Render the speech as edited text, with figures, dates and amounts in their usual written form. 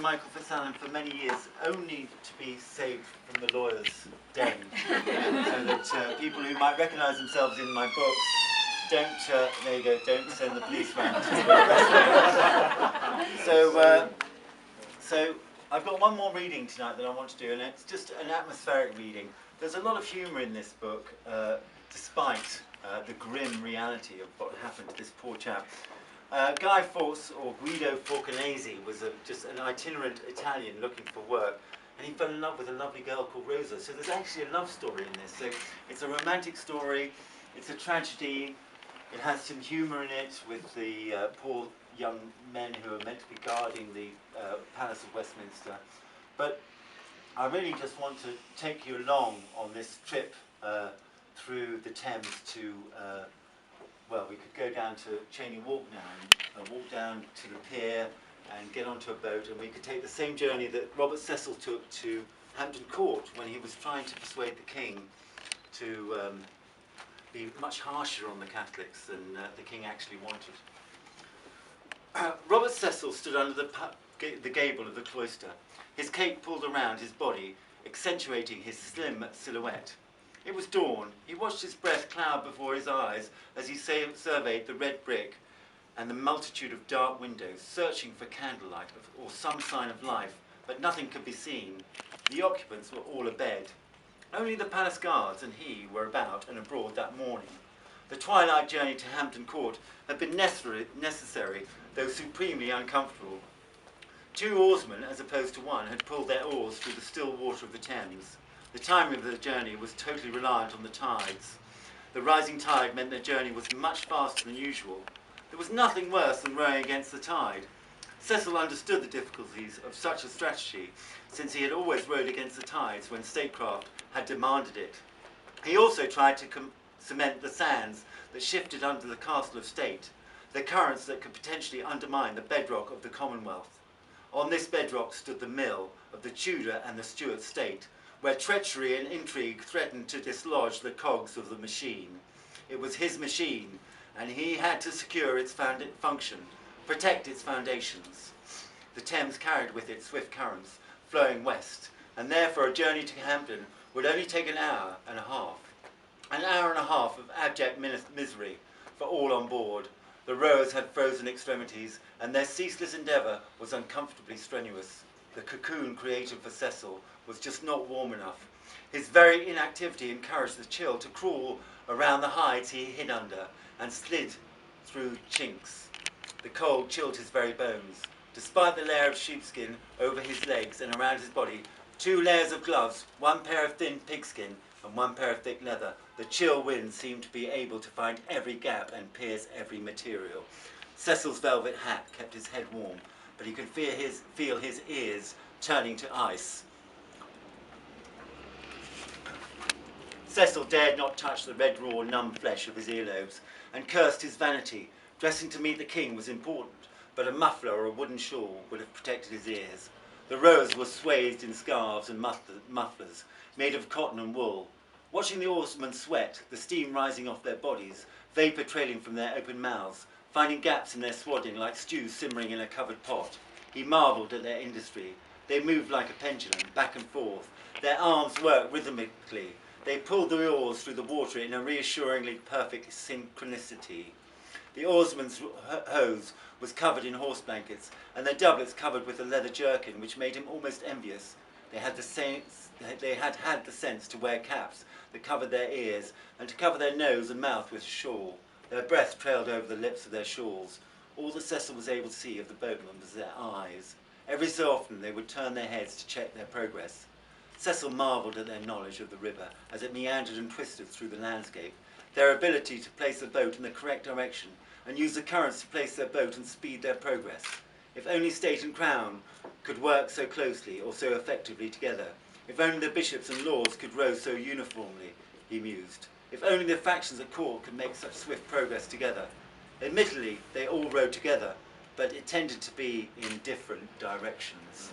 Michael Fitzalan for many years, only to be saved from the lawyer's den, so that people who might recognise themselves in my books don't, there you go, don't send the police round to arrest me. So I've got one more reading tonight that I want to do, and it's just an atmospheric reading. There's a lot of humour in this book, despite the grim reality of what happened to this poor chap. Guy Fawkes, or Guido Forcanesi, was just an itinerant Italian looking for work, and he fell in love with a lovely girl called Rosa. So there's actually a love story in this. So it's a romantic story, it's a tragedy, it has some humour in it with the poor young men who are meant to be guarding the Palace of Westminster. But I really just want to take you along on this trip through the Thames to well, we could go down to Cheyne Walk now and walk down to the pier and get onto a boat, and we could take the same journey that Robert Cecil took to Hampton Court when he was trying to persuade the King to be much harsher on the Catholics than the King actually wanted. Robert Cecil stood under the gable of the cloister, his cape pulled around his body, accentuating his slim silhouette. It was dawn. He watched his breath cloud before his eyes as he surveyed the red brick and the multitude of dark windows, searching for candlelight or some sign of life, but nothing could be seen. The occupants were all abed. Only the palace guards and he were about and abroad that morning. The twilight journey to Hampton Court had been necessary, though supremely uncomfortable. 2 oarsmen, as opposed to 1, had pulled their oars through the still water of the Thames. The timing of the journey was totally reliant on the tides. The rising tide meant their journey was much faster than usual. There was nothing worse than rowing against the tide. Cecil understood the difficulties of such a strategy, since he had always rowed against the tides when statecraft had demanded it. He also tried to cement the sands that shifted under the castle of state, the currents that could potentially undermine the bedrock of the Commonwealth. On this bedrock stood the mill of the Tudor and the Stuart state, where treachery and intrigue threatened to dislodge the cogs of the machine. It was his machine, and he had to secure its function, protect its foundations. The Thames carried with it swift currents, flowing west, and therefore a journey to Hampton would only take an hour and a half. An hour and a half of abject misery for all on board. The rowers had frozen extremities, and their ceaseless endeavour was uncomfortably strenuous. The cocoon created for Cecil was just not warm enough. His very inactivity encouraged the chill to crawl around the hides he hid under and slid through chinks. The cold chilled his very bones. Despite the layer of sheepskin over his legs and around his body, 2 layers of gloves, 1 pair of thin pigskin and 1 pair of thick leather, the chill wind seemed to be able to find every gap and pierce every material. Cecil's velvet hat kept his head warm, but he could feel his ears turning to ice. Cecil dared not touch the red, raw, numb flesh of his earlobes, and cursed his vanity. Dressing to meet the King was important, but a muffler or a wooden shawl would have protected his ears. The rowers were swathed in scarves and mufflers, made of cotton and wool. Watching the oarsmen sweat, the steam rising off their bodies, vapour trailing from their open mouths, finding gaps in their swaddling like stew simmering in a covered pot, he marvelled at their industry. They moved like a pendulum, back and forth. Their arms worked rhythmically. They pulled the oars through the water in a reassuringly perfect synchronicity. The oarsman's hose was covered in horse blankets, and their doublets covered with a leather jerkin, which made him almost envious. They had had the sense to wear caps that covered their ears, and to cover their nose and mouth with a shawl. Their breath trailed over the lips of their shawls. All that Cecil was able to see of the boatmen was their eyes. Every so often they would turn their heads to check their progress. Cecil marvelled at their knowledge of the river as it meandered and twisted through the landscape, their ability to place the boat in the correct direction and use the currents to place their boat and speed their progress. If only state and crown could work so closely or so effectively together. If only the bishops and lords could row so uniformly, he mused. If only the factions at court could make such swift progress together. Admittedly, they all rowed together, but it tended to be in different directions.